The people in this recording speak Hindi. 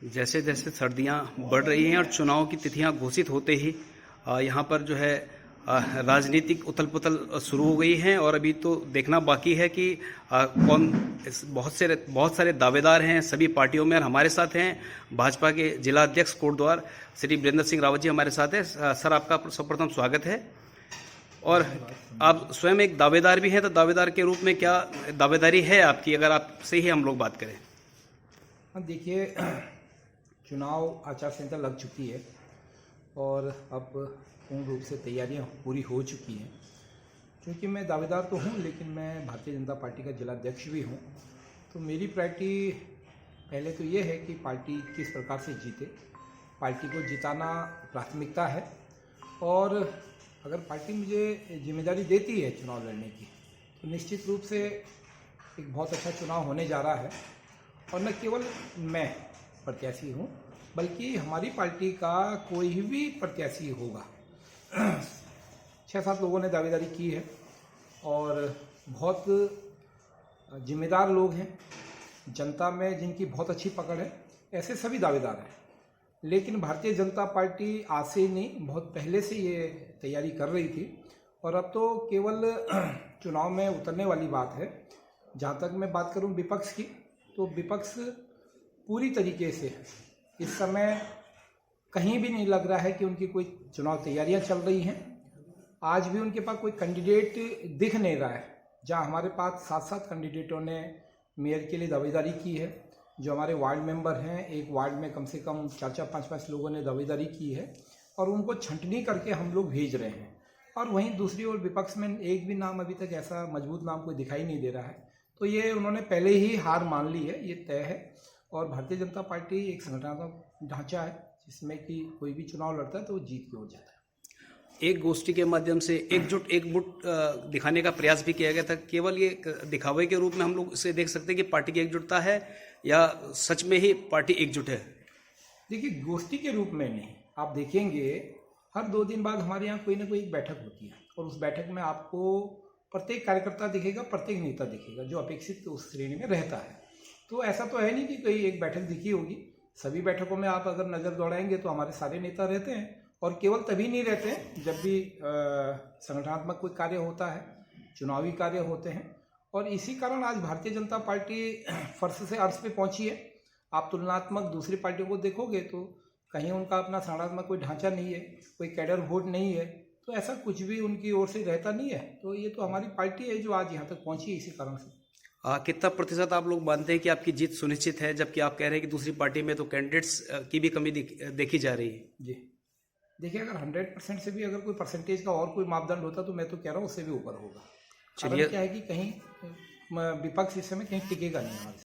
जैसे जैसे सर्दियां बढ़ रही हैं और चुनाव की तिथियां घोषित होते ही यहाँ पर जो है राजनीतिक उथल पुथल शुरू हो गई है। और अभी तो देखना बाकी है कि कौन बहुत सारे दावेदार हैं सभी पार्टियों में। और हमारे साथ हैं भाजपा के जिला अध्यक्ष कोटद्वार श्री वीरेंद्र सिंह रावत जी हमारे साथ हैं। सर, आपका सर्वप्रथम स्वागत है। और आप स्वयं एक दावेदार भी हैं, तो दावेदार के रूप में क्या दावेदारी है आपकी, अगर आपसे ही हम लोग बात करें? देखिए, चुनाव आचार संहिता लग चुकी है और अब पूर्ण रूप से तैयारियां पूरी हो चुकी हैं। क्योंकि मैं दावेदार तो हूं, लेकिन मैं भारतीय जनता पार्टी का जिला अध्यक्ष भी हूं, तो मेरी प्रायोरिटी पहले तो ये है कि पार्टी किस प्रकार से जीते। पार्टी को जिताना प्राथमिकता है और अगर पार्टी मुझे जिम्मेदारी देती है चुनाव लड़ने की, तो निश्चित रूप से एक बहुत अच्छा चुनाव होने जा रहा है। और न केवल मैं प्रत्याशी हूँ, बल्कि हमारी पार्टी का कोई भी प्रत्याशी होगा। 6-7 लोगों ने दावेदारी की है और बहुत जिम्मेदार लोग हैं, जनता में जिनकी बहुत अच्छी पकड़ है, ऐसे सभी दावेदार हैं। लेकिन भारतीय जनता पार्टी आज से नहीं, बहुत पहले से ये तैयारी कर रही थी और अब तो केवल चुनाव में उतरने वाली बात है। जहाँ तक मैं बात करूँ विपक्ष की, तो विपक्ष पूरी तरीके से इस समय कहीं भी नहीं लग रहा है कि उनकी कोई चुनाव तैयारियां चल रही हैं। आज भी उनके पास कोई कैंडिडेट दिख नहीं रहा है। जहां हमारे पास 7-7 कैंडिडेटों ने मेयर के लिए दावेदारी की है, जो हमारे वार्ड मेंबर हैं, एक वार्ड में कम से कम 4-4, 5-5 लोगों ने दावेदारी की है और उनको छंटनी करके हम लोग भेज रहे हैं। और वहीं दूसरी ओर विपक्ष में एक भी नाम अभी तक ऐसा मजबूत नाम कोई दिखाई नहीं दे रहा है। तो ये उन्होंने पहले ही हार मान ली है, ये तय है। और भारतीय जनता पार्टी एक संगठनात्मक ढांचा है जिसमें कि कोई भी चुनाव लड़ता है तो वो जीत के हो जाता है। एक गोष्ठी के माध्यम से एकजुट दिखाने का प्रयास भी किया गया था। केवल ये दिखावे के रूप में हम लोग इसे देख सकते हैं कि पार्टी की एकजुटता है, या सच में ही पार्टी एकजुट है? देखिए, गोष्ठी के रूप में नहीं, आप देखेंगे हर 2 दिन बाद हमारे यहाँ कोई ना कोई एक बैठक होती है और उस बैठक में आपको प्रत्येक कार्यकर्ता दिखेगा, प्रत्येक नेता दिखेगा जो अपेक्षित उस श्रेणी में रहता है। तो ऐसा तो है नहीं कि कोई एक बैठक दिखी होगी। सभी बैठकों में आप अगर नज़र दौड़ाएंगे तो हमारे सारे नेता रहते हैं, और केवल तभी नहीं रहते हैं जब भी संगठनात्मक कोई कार्य होता है, चुनावी कार्य होते हैं। और इसी कारण आज भारतीय जनता पार्टी फर्श से अर्श पे पहुंची है। आप तुलनात्मक दूसरी पार्टियों को देखोगे तो कहीं उनका अपना संगठनात्मक कोई ढांचा नहीं है, कोई कैडर वोट नहीं है, तो ऐसा कुछ भी उनकी ओर से रहता नहीं है। तो ये तो हमारी पार्टी है जो आज यहाँ तक पहुंची है इसी कारण से। कितना प्रतिशत आप लोग मानते हैं कि आपकी जीत सुनिश्चित है, जबकि आप कह रहे हैं कि दूसरी पार्टी में तो कैंडिडेट्स की भी कमी देखी जा रही है? जी देखिए, अगर 100% से भी अगर कोई परसेंटेज का और कोई मापदंड होता तो मैं तो कह रहा हूँ उससे भी ऊपर होगा। कारण क्या है कि कहीं विपक्ष इस समय कहीं टिकेगा नहीं हमारे।